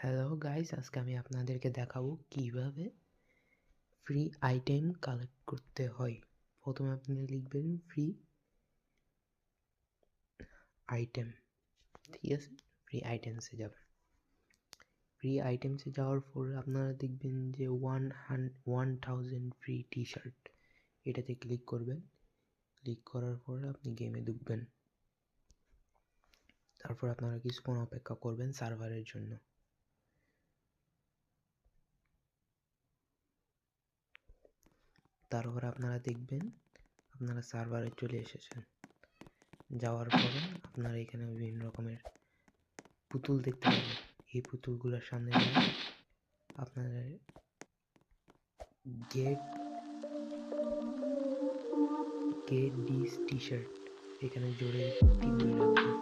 Hello guys, আজকে আমি আপনাদেরকে দেখাবো কিভাবে ফ্রি আইটেম কালেক্ট করতে হয়। প্রথমে আপনি লিখবেন ফ্রি আইটেম, ঠিক আছে। ফ্রি আইটেমসে যাবেন। ফ্রি আইটেমসে যাওয়ার পরে আপনারা দেখবেন যে 1000 ফ্রি টি শার্ট, এটাতে ক্লিক করবেন। ক্লিক করার পরে আপনি গেমে ঢুকবেন। তারপর আপনারা কিছুক্ষণ অপেক্ষা করবেন সার্ভারের জন্য। তারপর আপনারা দেখবেন আপনারা সার্ভারে চলে এসেছেন। যাওয়ার পরে আপনারা এখানে বিভিন্ন রকমের পুতুল দেখতে পাবেন। এই পুতুলগুলোর সামনে গিয়ে আপনাদের গেট দিস টি শার্ট এখানে জোরে টিপ ধরে রাখবেন।